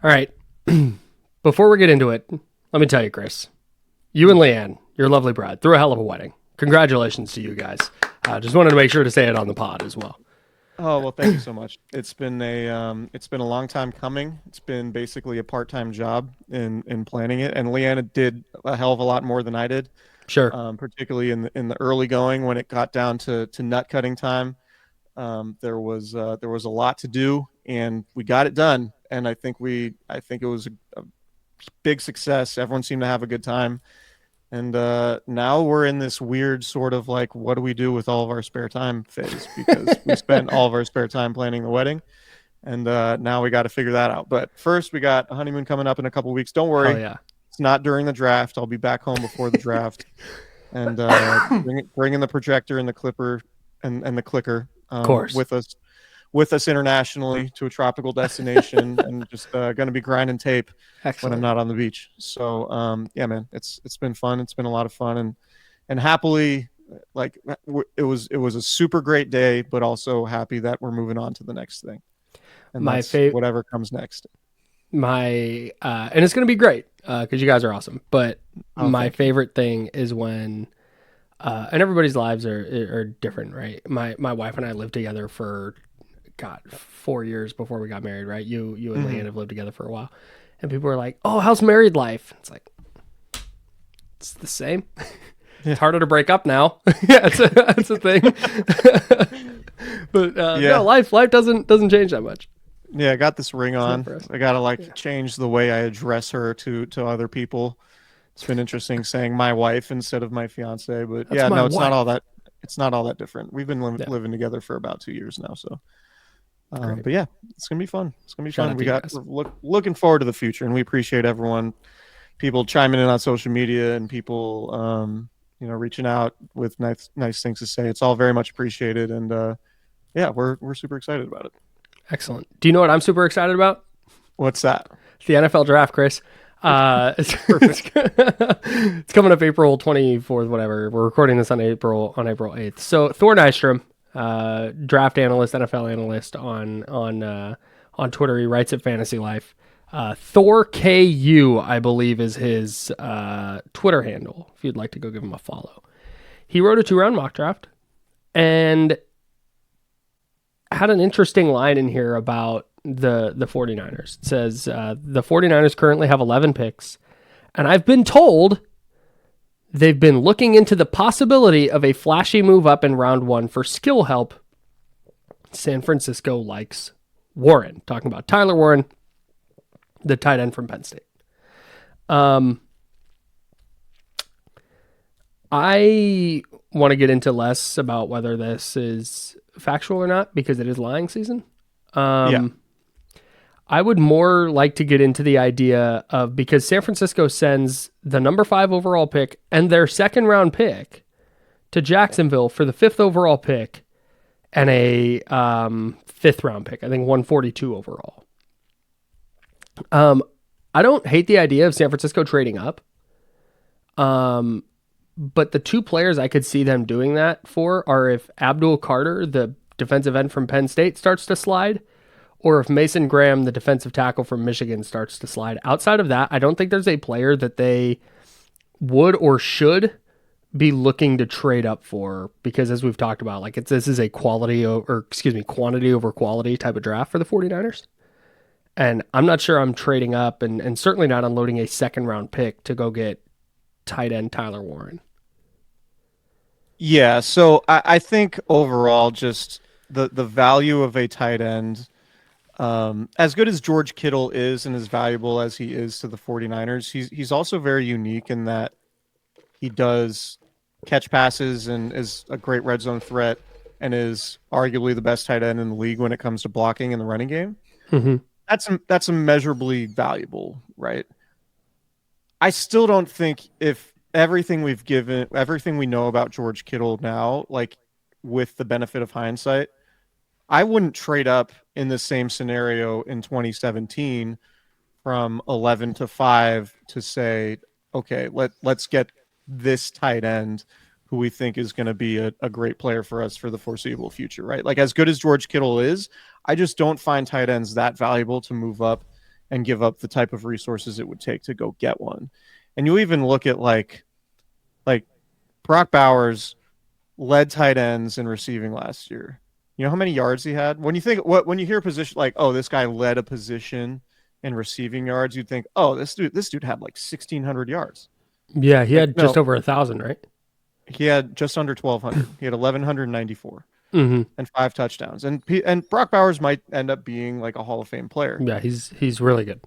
All right. Before we get into it, let me tell you, Chris, you and Leanne, your lovely bride, threw a hell of a wedding. Congratulations to you guys. Just wanted to make sure to say it on the pod as well. Oh, well, thank you so much. It's been a long time coming. It's been basically a part-time job in planning it, and Leanna did a hell of a lot more than I did. Sure. Particularly in the early going when it got down to nut cutting time. There was a lot to do, and we got it done. And I think it was a big success. Everyone seemed to have a good time. And now we're in this weird sort of like, what do we do with all of our spare time phase? Because we spent all of our spare time planning the wedding. And now we got to figure that out. But first, we got a honeymoon coming up in a couple weeks. Don't worry. Oh, yeah. It's not during the draft. I'll be back home before the draft. And bringing the projector and the clipper and the clicker of course. with us internationally to a tropical destination and just going to be grinding tape. Excellent. When I'm not on the beach. So yeah, man, it's been fun. It's been a lot of fun, and happily, like it was a super great day, but also happy that we're moving on to the next thing. And my whatever comes next. And it's going to be great because you guys are awesome. But my favorite thing is when and everybody's lives are different, right? My wife and I lived together for 4 years before we got married, right? You and Leanne have lived together for a while. And people are like, "Oh, how's married life?" It's like, it's the same. Yeah. It's harder to break up now. Yeah, it's a thing. But no, life doesn't change that much. Yeah, I got this ring on. I gotta change the way I address her to other people. It's been interesting saying my wife instead of my fiance, but it's not all that. It's not all that different. We've been living together for about 2 years now, so. But yeah, it's gonna be fun. It's gonna be fun. We're looking forward to the future, and we appreciate everyone, people chiming in on social media, and people, reaching out with nice things to say. It's all very much appreciated, and yeah, we're super excited about it. Excellent. Do you know what I'm super excited about? What's that? It's the NFL draft, Chris. It's coming up April 24th, whatever. We're recording this on April 8th. So Thor Nystrom, draft analyst, NFL analyst on Twitter. He writes at Fantasy Life. Thor KU, I believe, is his Twitter handle, if you'd like to go give him a follow. He wrote a 2-round mock draft and had an interesting line in here about the 49ers. It says, the 49ers currently have 11 picks, and I've been told they've been looking into the possibility of a flashy move up in round 1 for skill help. San Francisco likes Warren. Talking about Tyler Warren, the tight end from Penn State. I want to get into less about whether this is factual or not because it is lying season. I would more like to get into the idea of, because San Francisco sends the number 5 overall pick and their second round pick to Jacksonville for the 5th overall pick and a 5th round pick, I think 142 overall. I don't hate the idea of San Francisco trading up. But the 2 players I could see them doing that for are if Abdul Carter, the defensive end from Penn State, starts to slide, or if Mason Graham, the defensive tackle from Michigan, starts to slide. Outside of that, I don't think there's a player that they would or should be looking to trade up for, because as we've talked about, this is a quantity over quality type of draft for the 49ers. And I'm not sure I'm trading up and certainly not unloading a second round pick to go get tight end Tyler Warren. Yeah, so I think overall just the value of a tight end, as good as George Kittle is and as valuable as he is to the 49ers, he's also very unique in that he does catch passes and is a great red zone threat and is arguably the best tight end in the league when it comes to blocking in the running game. Mm-hmm. That's immeasurably valuable, right? I still don't think, if everything we know about George Kittle now, like with the benefit of hindsight, I wouldn't trade up in the same scenario in 2017 from 11 to 5 to say, okay, let's get this tight end who we think is going to be a great player for us for the foreseeable future, right? Like, as good as George Kittle is, I just don't find tight ends that valuable to move up and give up the type of resources it would take to go get one. And you even look at like Brock Bowers led tight ends in receiving last year. You know how many yards he had? When you hear a position like, oh, this guy led a position in receiving yards, you'd think, oh, this dude had like 1,600 yards. Yeah, he had just over 1,000, right? He had just under 1,200. He had 1,194 and 5 touchdowns. And Brock Bowers might end up being like a Hall of Fame player. Yeah, he's really good.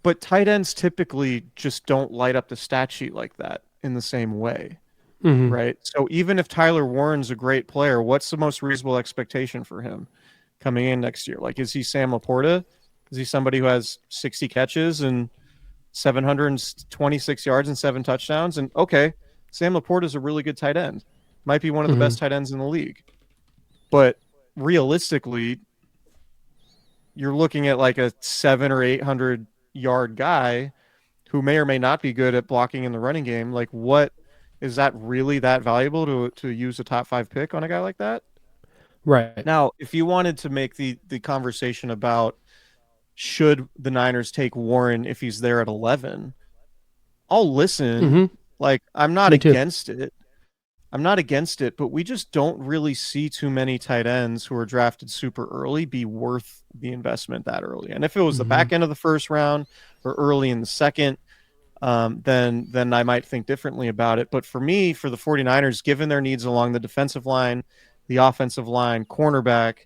But tight ends typically just don't light up the stat sheet like that in the same way. Right. So even if Tyler Warren's a great player, what's the most reasonable expectation for him coming in next year? Like, is he Sam Laporta? Is he somebody who has 60 catches and 726 yards and 7 touchdowns? And okay, Sam Laporta is a really good tight end. Might be one of the best tight ends in the league. But realistically, you're looking at like a 700 or 800 yard guy who may or may not be good at blocking in the running game. Like, what is that really that valuable to use a top 5 pick on a guy like that? Right. Now, if you wanted to make the conversation about should the Niners take Warren if he's there at 11, I'll listen. Like, I'm not against it. I'm not against it, but we just don't really see too many tight ends who are drafted super early be worth the investment that early. And if it was the back end of the first round or early in the second, then I might think differently about it. But for me, for the 49ers, given their needs along the defensive line, the offensive line, cornerback,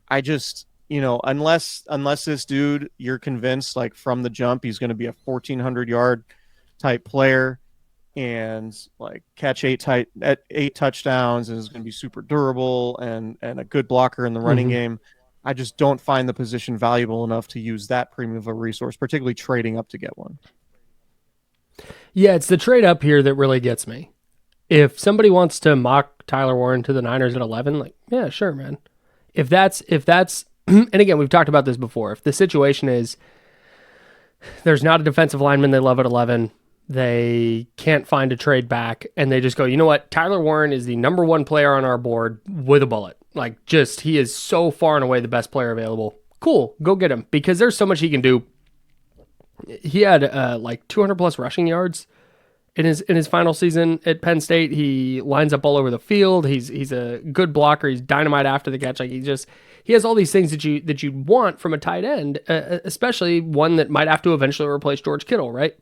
I just, unless this dude, you're convinced like from the jump, he's going to be a 1,400 yard type player and like catch 8 touchdowns and is going to be super durable and a good blocker in the running game. I just don't find the position valuable enough to use that premium of a resource, particularly trading up to get one. Yeah, it's the trade up here that really gets me. If somebody wants to mock Tyler Warren to the Niners at 11, like, yeah, sure, man. If that's, and again, we've talked about this before. If the situation is there's not a defensive lineman they love at 11, they can't find a trade back, and they just go, you know what? Tyler Warren is the number 1 player on our board with a bullet. Like, just, he is so far and away the best player available. Cool, go get him, because there's so much he can do. He had like 200 plus rushing yards in his final season at Penn State. He lines up all over the field. He's a good blocker. He's dynamite after the catch. Like, he has all these things that you want from a tight end, especially one that might have to eventually replace George Kittle, right?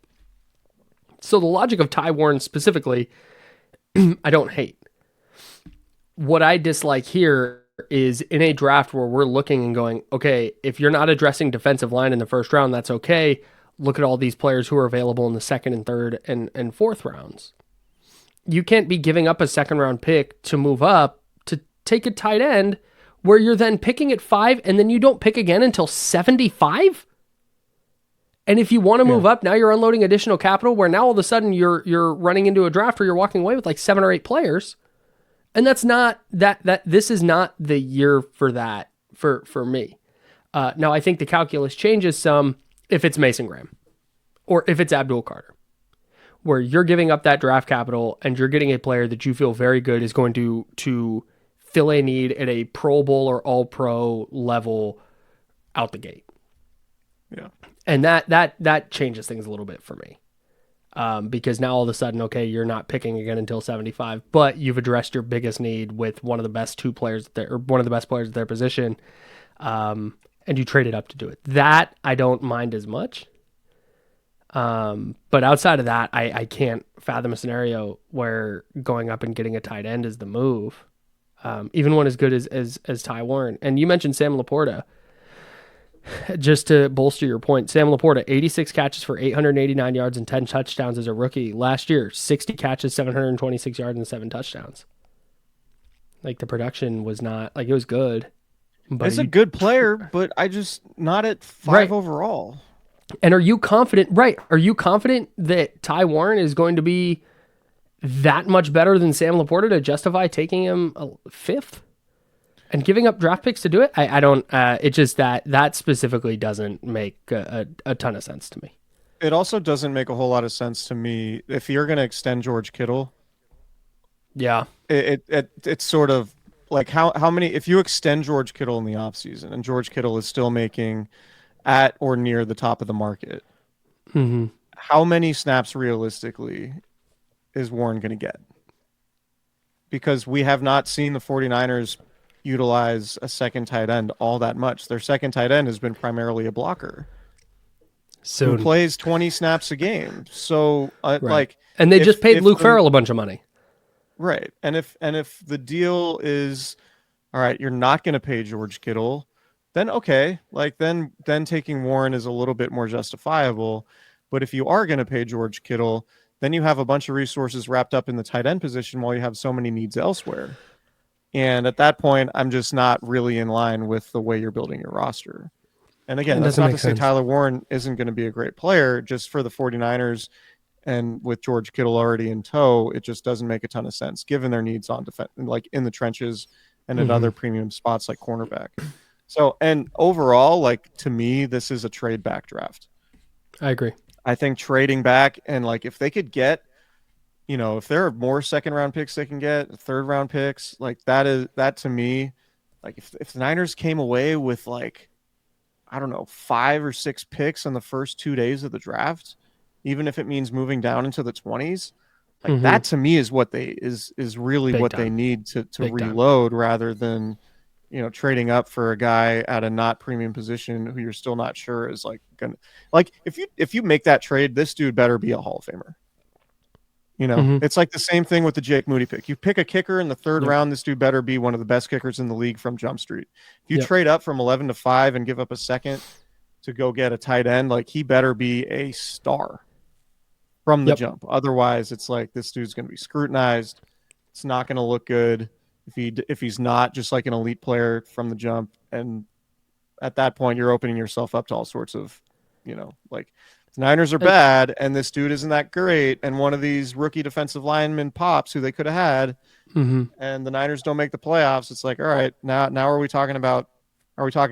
So the logic of Ty Warren specifically, I don't hate. What I dislike here is in a draft where we're looking and going, okay, if you're not addressing defensive line in the first round, that's okay. Look at all these players who are available in the second and third and fourth rounds. You can't be giving up a second round pick to move up to take a tight end where you're then picking at 5 and then you don't pick again until 75. And if you want to move up, now you're unloading additional capital where now all of a sudden you're running into a draft where you're walking away with like 7 or 8 players. And that's not this is not the year for that for me. Now I think the calculus changes some if it's Mason Graham or if it's Abdul Carter, where you're giving up that draft capital and you're getting a player that you feel very good is going to fill a need at a Pro Bowl or All Pro level out the gate. Yeah. And that changes things a little bit for me. Because now all of a sudden, okay, you're not picking again until 75, but you've addressed your biggest need with one of the best players at their position. And you traded up to do it. That I don't mind as much. But outside of that, I can't fathom a scenario where going up and getting a tight end is the move. Even one as good as Ty Warren. And you mentioned Sam Laporta. Just to bolster your point, Sam Laporta, 86 catches for 889 yards and 10 touchdowns as a rookie. Last year, 60 catches, 726 yards and 7 touchdowns. Like, the production was not, like, it was good. But he's a good player, but I just not at 5 overall. And are you confident, are you confident that Ty Warren is going to be that much better than Sam Laporta to justify taking him 5th? And giving up draft picks to do it, I don't. It's just that specifically doesn't make a ton of sense to me. It also doesn't make a whole lot of sense to me if you're going to extend George Kittle. Yeah, it's sort of like how many if you extend George Kittle in the offseason and George Kittle is still making at or near the top of the market. Mm-hmm. How many snaps realistically is Warren going to get? Because we have not seen the 49ers utilize a second tight end all that much. Their second tight end has been primarily a blocker who plays 20 snaps a game. So right. And they just paid Luke Farrell a bunch of money. Right. And if the deal is, all right, you're not going to pay George Kittle, then okay, like then taking Warren is a little bit more justifiable. But if you are going to pay George Kittle, then you have a bunch of resources wrapped up in the tight end position while you have so many needs elsewhere. And at that point, I'm just not really in line with the way you're building your roster. And again, that's not to say Tyler Warren isn't going to be a great player. Just for the 49ers and with George Kittle already in tow, it just doesn't make a ton of sense given their needs on defense, like in the trenches and in other premium spots like cornerback. So, and overall, like to me, this is a trade back draft. I agree. I think trading back and like if they could get, if there are more second round picks they can get, third round picks, like that to me, like if the Niners came away with like, I don't know, 5 or 6 picks in the first 2 days of the draft, even if it means moving down into the 20s, like that to me is what is really big what time. They need to reload time. Rather than, trading up for a guy at a not premium position who you're still not sure is like gonna, like if you make that trade, this dude better be a Hall of Famer. It's like the same thing with the Jake Moody pick. You pick a kicker in the third round, this dude better be one of the best kickers in the league from Jump Street. If you trade up from 11 to 5 and give up a second to go get a tight end, like he better be a star from the jump. Otherwise, it's like this dude's going to be scrutinized. It's not going to look good if he's not just like an elite player from the jump. And at that point, you're opening yourself up to all sorts of, like the Niners are bad and this dude isn't that great. And one of these rookie defensive linemen pops who they could have had and the Niners don't make the playoffs. It's like, all right, now are we talking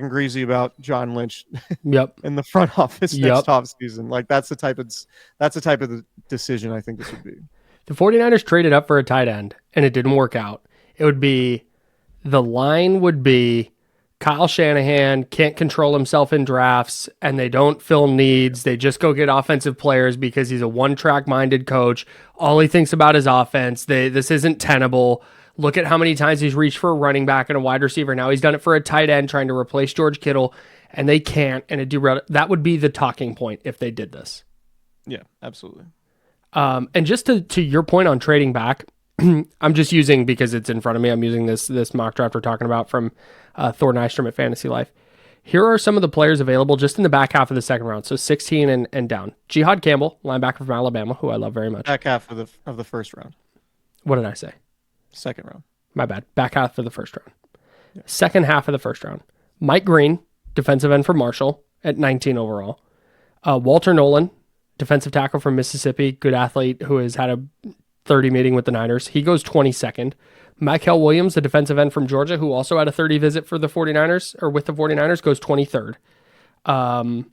greasy about John Lynch in the front office next offseason? Like that's the type of decision I think this would be. The 49ers traded up for a tight end and it didn't work out. The line would be Kyle Shanahan can't control himself in drafts and they don't fill needs. They just go get offensive players because he's a one-track minded coach. All he thinks about is offense. This isn't tenable. Look at how many times he's reached for a running back and a wide receiver. Now he's done it for a tight end trying to replace George Kittle and they can't. And that would be the talking point if they did this. Yeah, absolutely. And just to your point on trading back, I'm just using, because it's in front of me, I'm using this mock draft we're talking about from Thor Nystrom at Fantasy Life. Here are some of the players available just in the back half of the second round, so 16 and down. Jihad Campbell, linebacker from Alabama, who I love very much. Back half of the first round. What did I say? Second round. My bad. Back half of the first round. Yeah. Second half of the first round. Mike Green, defensive end from Marshall at 19 overall. Walter Nolan, defensive tackle from Mississippi, good athlete who has had a 30 meeting with the Niners. He goes 22nd. Michael Williams, the defensive end from Georgia, who also had a 30 visit for the 49ers, or with the 49ers, goes 23rd. Donovan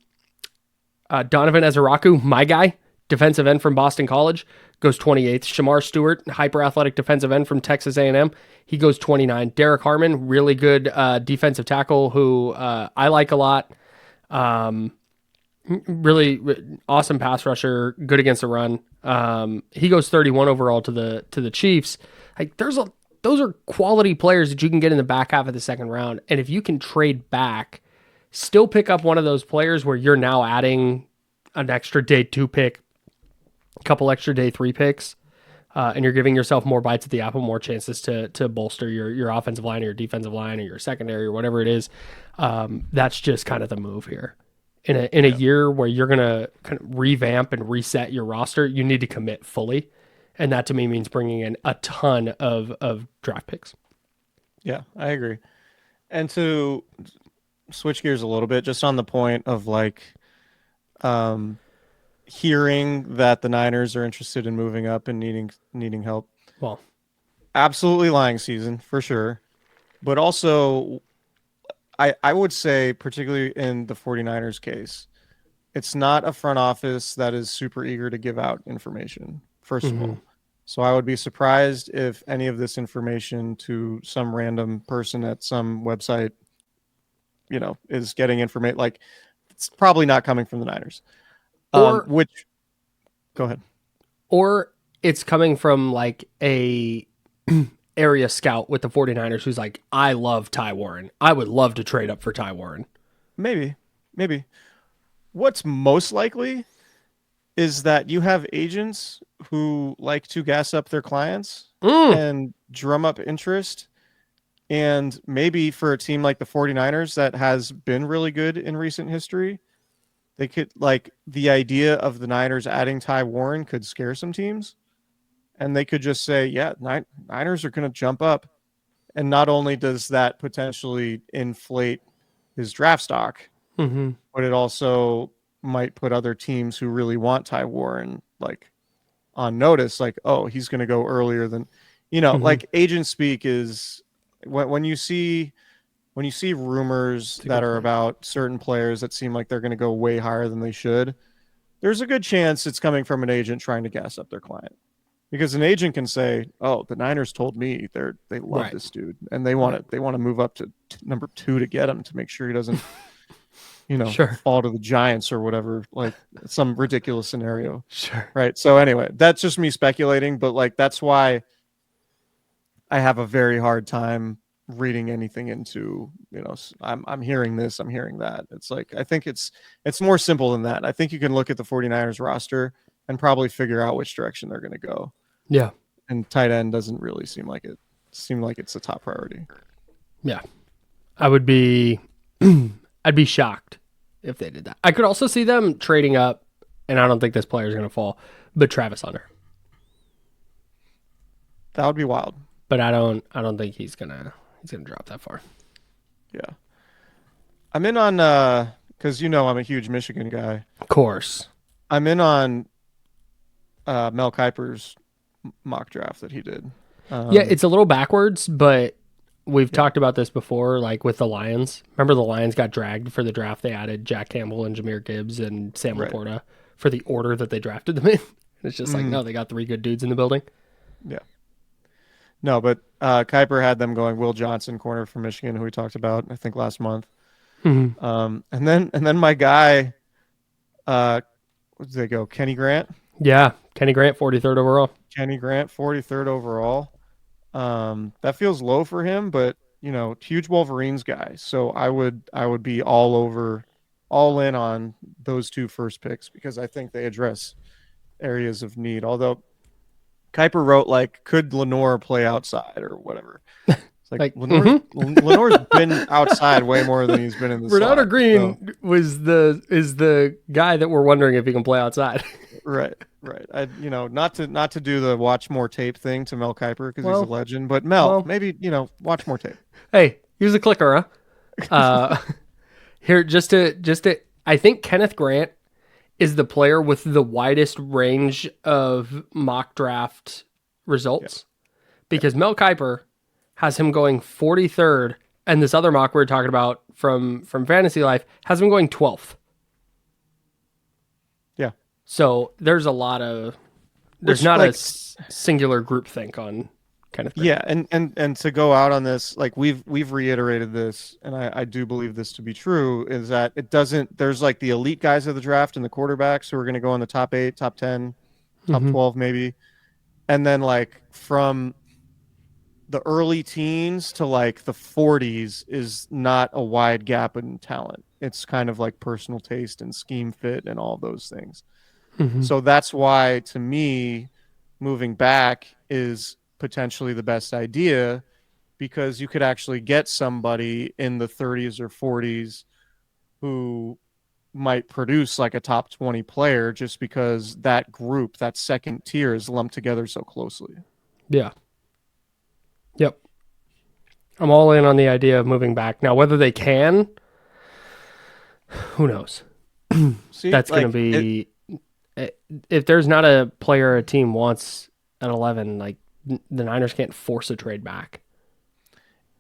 Ezeraku, my guy, defensive end from Boston College, goes 28th. Shamar Stewart, hyper-athletic defensive end from Texas A&M, he goes 29. Derek Harmon, really good defensive tackle who I like a lot. Really awesome pass rusher, good against the run. He goes 31 overall to the Chiefs. Like those are quality players that you can get in the back half of the second round. And if you can trade back, still pick up one of those players where you're now adding an extra day 2 pick, a couple extra day 3 picks, and you're giving yourself more bites at the apple, more chances to bolster your offensive line or your defensive line or your secondary or whatever it is. That's just kind of the move here. In a year where you're going to kind of revamp and reset your roster, you need to commit fully. And that to me means bringing in a ton of draft picks. Yeah, I agree. And to switch gears a little bit, just on the point of like hearing that the Niners are interested in moving up and needing help. Well, absolutely lying season for sure. But also, I would say, particularly in the 49ers case, it's not a front office that is super eager to give out information, first of all. So I would be surprised if any of this information to some random person at some website, is getting information. Like, it's probably not coming from the Niners. Go ahead. Or it's coming from like a area scout with the 49ers who's like, I love Ty Warren. I would love to trade up for Ty Warren. Maybe. What's most likely is that you have agents who like to gas up their clients and drum up interest. And maybe for a team like the 49ers that has been really good in recent history, they could, like, the idea of the Niners adding Ty Warren could scare some teams. And they could just say, yeah, Niners are going to jump up. And not only does that potentially inflate his draft stock, but it also might put other teams who really want Ty Warren like on notice, like, oh, he's going to go earlier than, like agent speak is when you see rumors that are about certain players that seem like they're going to go way higher than they should, there's a good chance it's coming from an agent trying to gas up their client. Because an agent can say, "Oh, the Niners told me they love this dude, and they want to move up to number 2 to get him to make sure he doesn't, fall to the Giants or whatever, like some ridiculous scenario." Sure. Right. So anyway, that's just me speculating, but like that's why I have a very hard time reading anything into, I'm hearing this, I'm hearing that. It's like I think it's more simple than that. I think you can look at the 49ers roster and probably figure out which direction they're going to go. Yeah. And tight end doesn't really seem like it's a top priority. Yeah. I'd be shocked if they did that. I could also see them trading up, and I don't think this player is going to fall, but Travis Hunter. That would be wild. But I don't think he's going to drop that far. Yeah. I'm in on cuz I'm a huge Michigan guy. Of course. I'm in on Mel Kiper's mock draft that he did. Yeah, it's a little backwards, but we've talked about this before, like with the Lions. Remember the Lions got dragged for the draft. They added Jack Campbell and Jahmyr Gibbs and Sam Laporta for the order that they drafted them in. It's just like, no, they got 3 good dudes in the building. Yeah. No, but Kiper had them going Will Johnson, corner from Michigan, who we talked about, I think, last month. And then my guy, where did they go? Kenny Grant? Yeah, Kenny Grant, 43rd overall. Kenny Grant, 43rd overall. That feels low for him, but huge Wolverines guy. So I would be all in on those 2 first picks because I think they address areas of need. Although Kiper wrote like, could Lenore play outside or whatever? It's like Lenore's been outside way more than he's been in the slot. Renata Green is the guy that we're wondering if he can play outside. Right. Not to do the watch more tape thing to Mel Kiper because he's a legend, but Mel, maybe watch more tape. Hey, use a clicker, huh? Here, just to, I think Kenneth Grant is the player with the widest range of mock draft results because Mel Kiper has him going 43rd, and this other mock we're talking about from Fantasy Life has him going 12th. So there's not a singular groupthink on kind of thing. Yeah, and to go out on this, like we've reiterated this, and I do believe this to be true, is that there's like the elite guys of the draft and the quarterbacks who are going to go in the top 8, top 10, top 12 maybe. And then like from the early teens to like the 40s is not a wide gap in talent. It's kind of like personal taste and scheme fit and all those things. So that's why, to me, moving back is potentially the best idea because you could actually get somebody in the 30s or 40s who might produce like a top 20 player just because that group, that second tier, is lumped together so closely. Yeah. Yep. I'm all in on the idea of moving back. Now, whether they can, who knows? See, that's going to be... if there's not a player a team wants at 11, like the Niners can't force a trade back.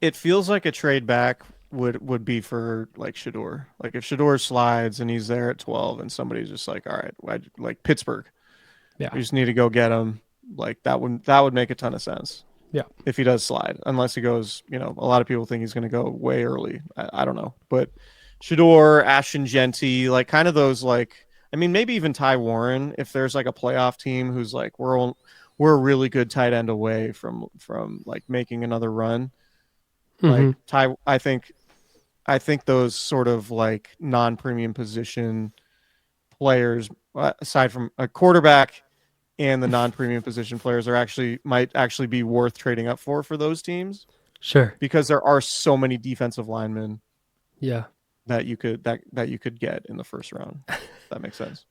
It feels like a trade back would be for like Shedeur. Like if Shedeur slides and he's there at 12 and somebody's just like, all right, like Pittsburgh. Yeah. We just need to go get him. Like that would make a ton of sense. Yeah. If he does slide, unless he goes, a lot of people think he's going to go way early. I don't know, but Shador, Ashton Genty, like kind of those like. I mean, maybe even Ty Warren if there's like a playoff team who's like we're a really good tight end away from like making another run. Like Ty, I think those sort of like non-premium position players, aside from a quarterback and the non-premium position players, might actually be worth trading up for those teams. Sure, because there are so many defensive linemen. Yeah. That you could get in the first round. If that makes sense.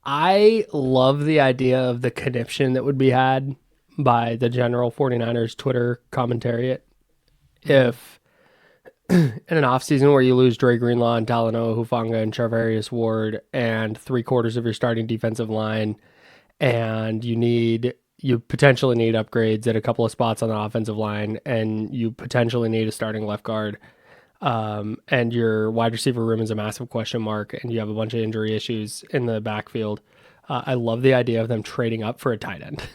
I love the idea of the conniption that would be had by the general 49ers Twitter commentariat if in an offseason where you lose Dre Greenlaw and Talanoa Hufanga and Charvarius Ward and 3/4 of your starting defensive line, and you potentially need upgrades at a couple of spots on the offensive line, and you potentially need a starting left guard, and your wide receiver room is a massive question mark, and you have a bunch of injury issues in the backfield. I love the idea of them trading up for a tight end.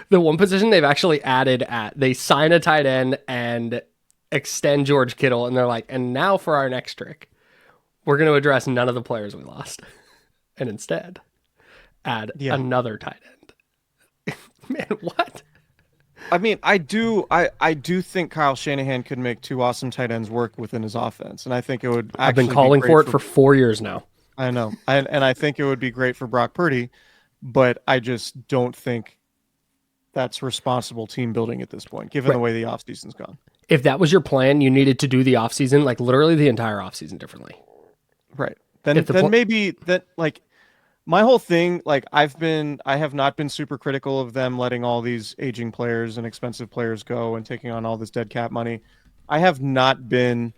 The one position they've actually added they sign a tight end and extend George Kittle, and they're like, and now for our next trick, we're going to address none of the players we lost, and instead add another tight end. Man, what? I mean, I do think Kyle Shanahan could make two awesome tight ends work within his offense, and I think it would. I've been calling for it for 4 years now. I know, and I think it would be great for Brock Purdy, but I just don't think that's responsible team building at this point, given the way the offseason's gone. If that was your plan, you needed to do the offseason, like literally the entire offseason differently. Right. Then maybe that, like, my whole thing, like I have not been super critical of them letting all these aging players and expensive players go and taking on all this dead cap money. I have not been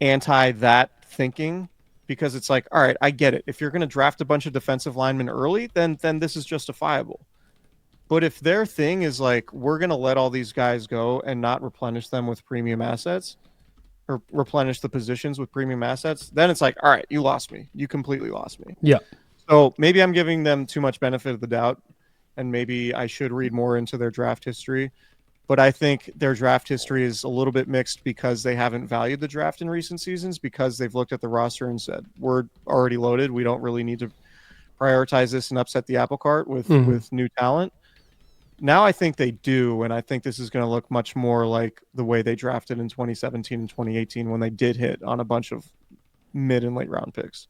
anti that thinking because it's like, all right, I get it. If you're going to draft a bunch of defensive linemen early, then this is justifiable. But if their thing is like, we're going to let all these guys go and not replenish them with premium assets or replenish the positions with premium assets, then it's like, all right, you lost me. You completely lost me. Yeah. So maybe I'm giving them too much benefit of the doubt, and maybe I should read more into their draft history. But I think their draft history is a little bit mixed because they haven't valued the draft in recent seasons, because they've looked at the roster and said, we're already loaded. We don't really need to prioritize this and upset the apple cart with new talent. Now I think they do, and I think this is going to look much more like the way they drafted in 2017 and 2018 when they did hit on a bunch of mid and late round picks.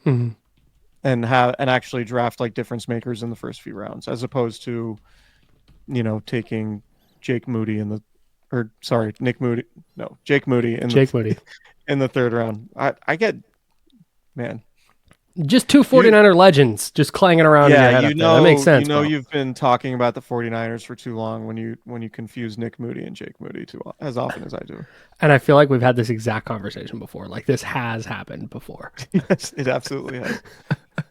And actually draft like difference makers in the first few rounds, as opposed to, taking Jake Moody Nick Moody. No, Jake Moody Moody in the third round. I get, man. Just two 49er legends just clanging around in your head. That makes sense. You've been talking about the 49ers for too long when you confuse Nick Moody and Jake Moody as often as I do. And I feel like we've had this exact conversation before. Like, this has happened before. Yes, it absolutely has.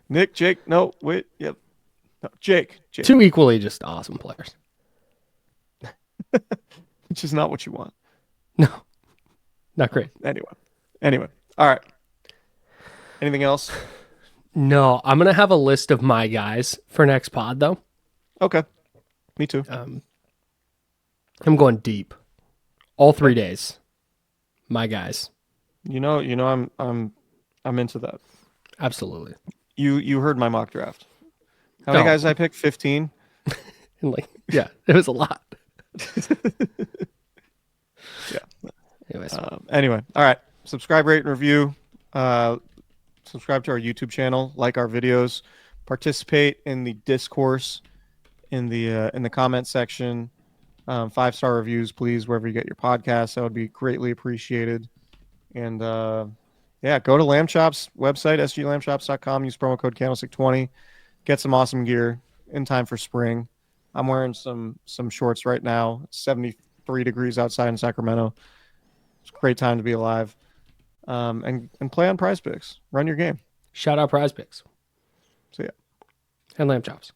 Nick, Jake, no, wait, yep. No, Jake. Two equally just awesome players. Which is not what you want. No, not great. Anyway. All right. Anything else? No, I'm going to have a list of my guys for next pod, though. Okay. Me too. I'm going deep. All 3 days. My guys. I'm into that. Absolutely. You heard my mock draft. How many guys I picked? 15? Yeah, it was a lot. Yeah. Anyways. Anyway, all right. Subscribe, rate, and review. Subscribe to our YouTube channel, like our videos, participate in the discourse in the comment section. 5-star reviews, please, wherever you get your podcasts. That would be greatly appreciated. And go to Lamb Chop's website, sglambchops.com. Use promo code Candlestick20. Get some awesome gear in time for spring. I'm wearing some shorts right now. It's 73 degrees outside in Sacramento. It's a great time to be alive. And play on Prize Picks. Run your game. Shout out Prize Picks. See ya. And Lamb Chops.